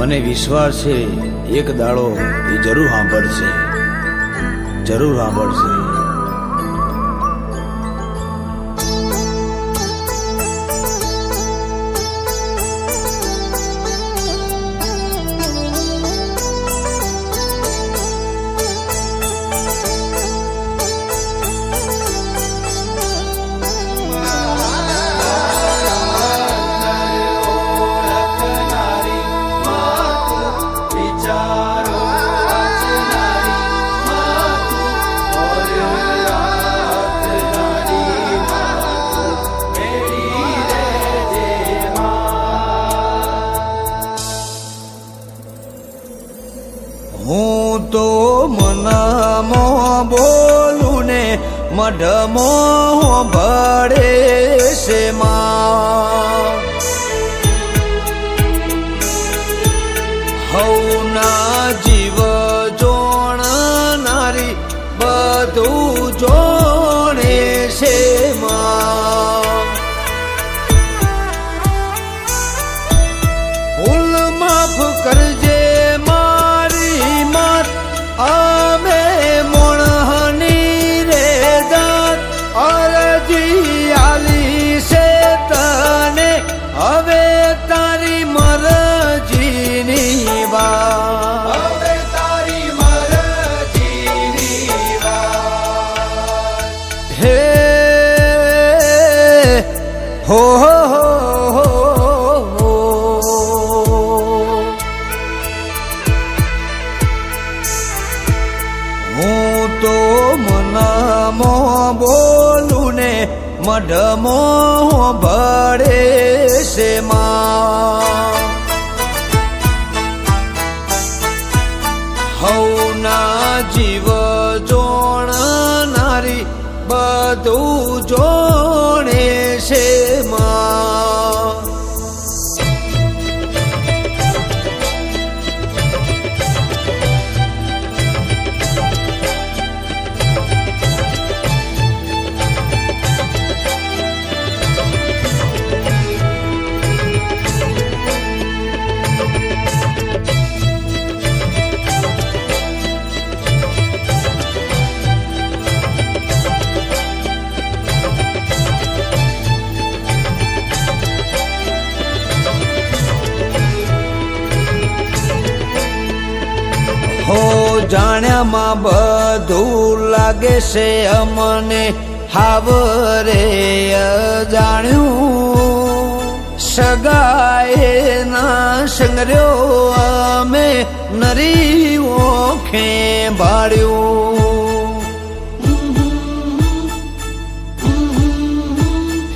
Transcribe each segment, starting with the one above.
મને વિશ્વાસ છે એક દાડો એ જરૂર સાંભળશે, જરૂર સાંભળશે. હું તો મનમાં બોલું ને મઢમાં ભળે છે માં. હવના જીવ જોણનારી બધું જોણે છે માં. ભૂલ માફ કરજે અમે મોણહની રે દાત અરજી આલી છે તને હવે તારી મરજીની વાત, હવે તારી મરજીની વાત. હે હો હું તો મનમાં બોલું ને મઢમાં ભળે છે માં. હવના જીવ જોણનારી બધું જોણે છે માં. હો જાણ્યામાં બધું લાગે છે અમને હાવરે અજાણ્યું. સગાએ ના સંગર્યો અમે નરી ઓખે ભાળ્યું.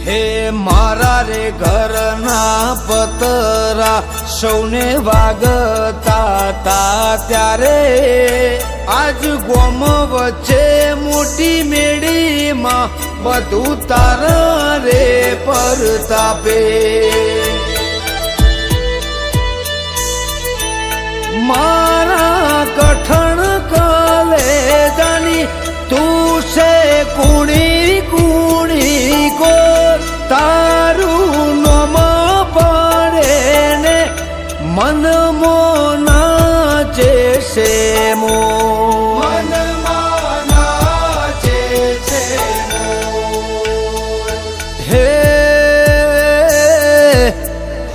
હે મારા રે ઘરના પતરા સૌને વાગતા તા ત્યારે આજ ગોમ વચ્ચે મોટી મેળીમાં બધું તારા રે પરતાપે. મારા કઠણ કલેજાની તું છે કુણી કુણી કો તારું નોમ પડે ને મન નાચે છે મો, મનમાં નાચે છે મો. હે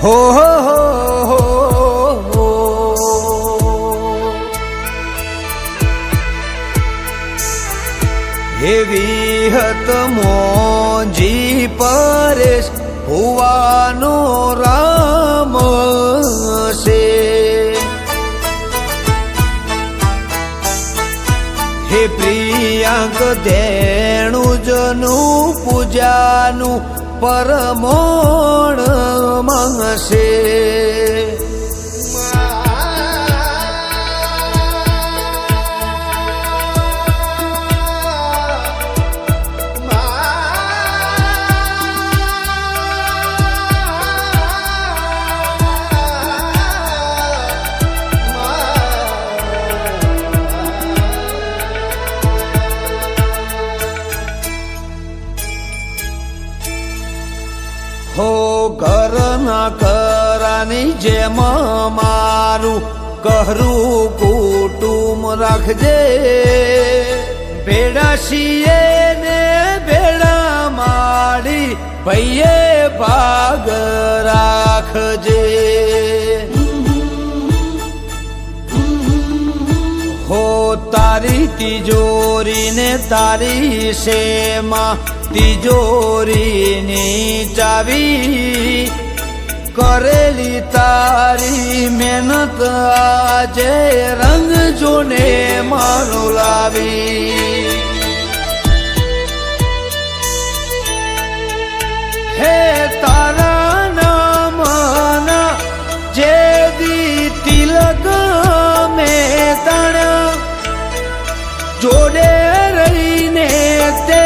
હો એવી હત મોજી પરેશ ભુવાનો રામ છે. હે પ્રિયાંક ધેણું જનું પૂજાનું પરમોણ માંગશે. હો ઘરના કરા દીકરાની જેમ મારું કહરું કુટુંબ રાખજે ભેડા શીએ ને ભેડા માડી ભૈયે ભાગ રાખજે હો તારી તિજોરી ને તારી શેમાં તિજોરીની ચાવી કરેલી તારી મહેનત આજે રંગ જોને માનો લાવી હે તારા નામના જે દી તિલક મેં તાણા જોડે રહીને તે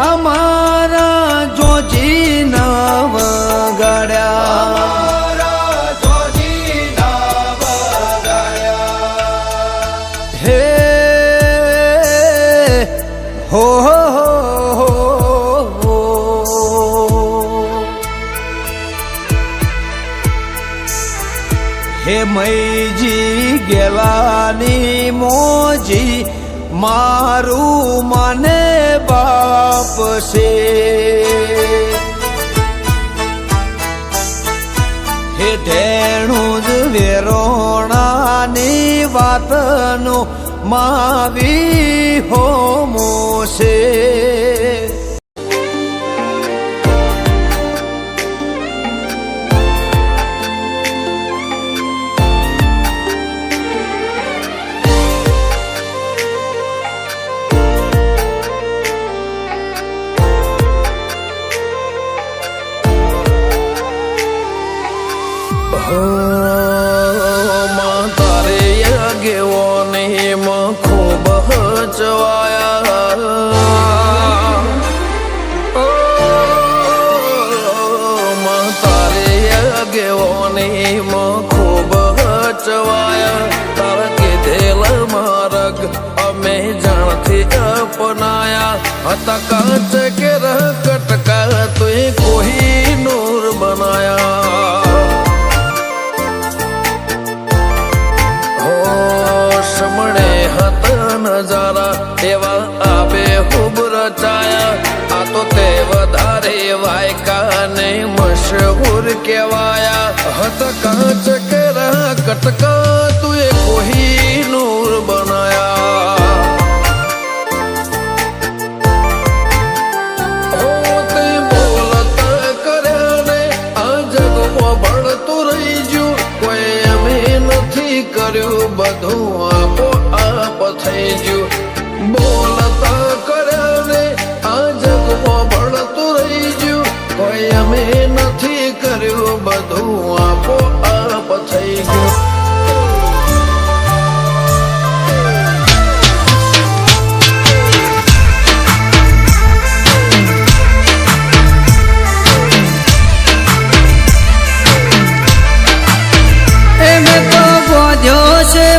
અમારા જોજી નવ ગળ્યા હે હો હે મૈજી ગેલાની મોજી મારું મને બાપ છે હે ધેણું જ વેરોણાની વાતનું માવી હોમો છે તારે ગેવો ને ખૂબ હચવાયા તારે ગેવો ને ખૂબ હચવાયા તારા કીધેલ માર્ગ અમે જાણથી અપનાયા હતા કાચ કે કટકા તું કોઈ નૂર બનાયા સમણે હતા નજારા એવા આબે ખૂબ રચાયા આ તો તે વધારે વાયકા ને મશહૂર કહેવાયા હતા કાચ કેરા કટકા તું કોઈ નૂર બનાયા હો તે બોલતા કર્યા ને આ જગમાં ભળતું રહી ગયું કોઈ અમે નથી કર્યું બધું આપો આપ થઈ ગયું બોલતા કર્યા ને આ જગમાં ભળતું રહી ગયું કોઈ અમે નથી કર્યું બધું આપો આપ થઈ ગયું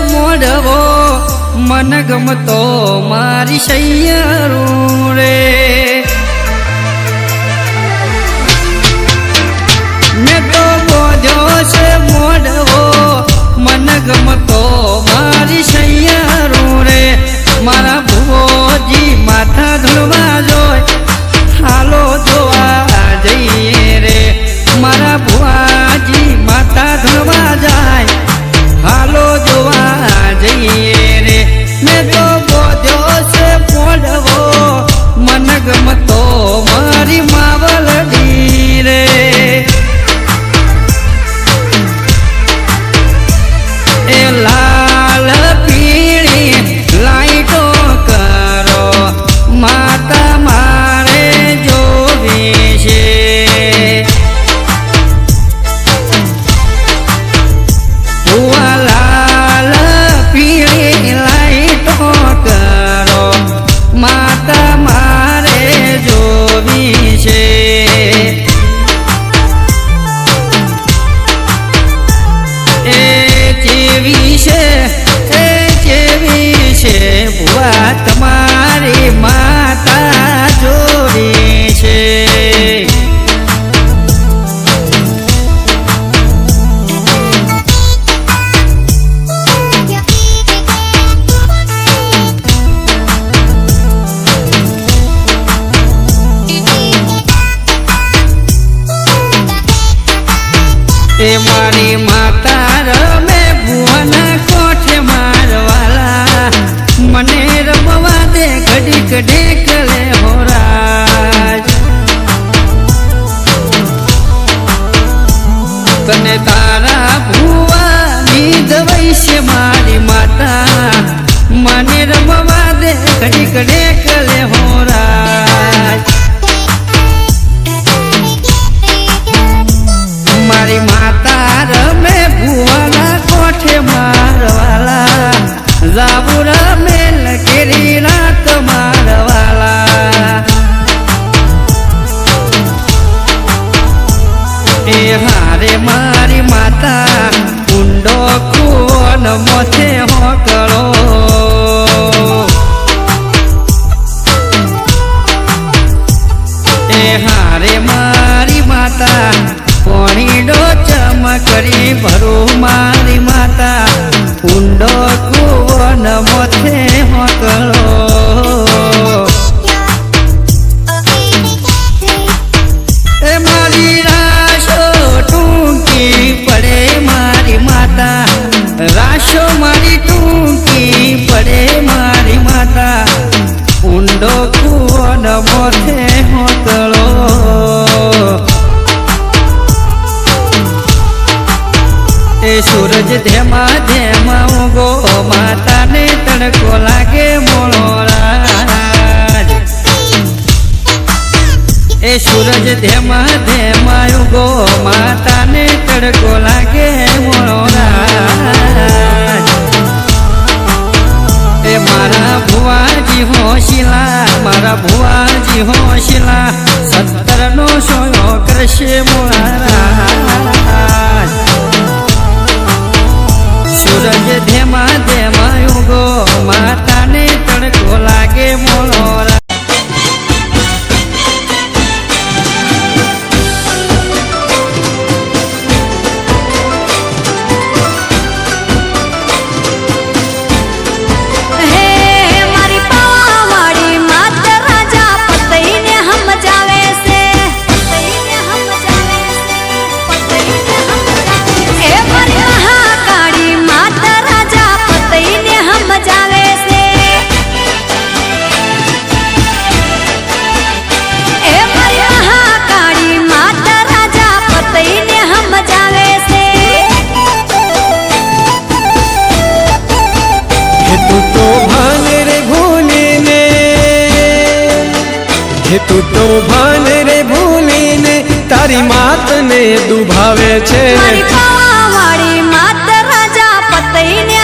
મોઢવો મન ગમતો મારી સૈયારું રે મેં તો બોધ્યો છે મોઢવો મન ગમતો મારી સૈયારું રે મારા ભુવોજી માથા ધોવા જોય હાલો જોવા જઈએ રે મારા ભુવાજી માથા ધોવા જાય હાલો જોવા જઈએ રે મેં તો બોધ્યો છે મોઢવો મન ગમતો તું મારી માતા ઊંડો કુવન મોથે હોકળો એ મારી રાશો ટૂંકી પડે મારી માતા રાશો મારી ટૂંકી પડે મારી માતા ઊંડો કુવન મોથે હોકળો એ સૂરજ ધેમા ધેમા ઉગો માતાને તડકો લાગે મોળો રાજ એ સૂરજ ધેમા ધેમા ઉગો માતાને તડકો લાગે મોળો રાજ એ મારા ભુવાજી હોશિલા મારા ભુવાજી હોશિલા 17નો સોયો કરશે મોળા રાજ સૂરજ ધેમા ધેમા ઉગો માતાને તડકો લાગે મોળો તું તો ભાન રે ભૂલીને તારી માતને દુભાવે છે મારી પાવાવાળી માત રાજા પતઈને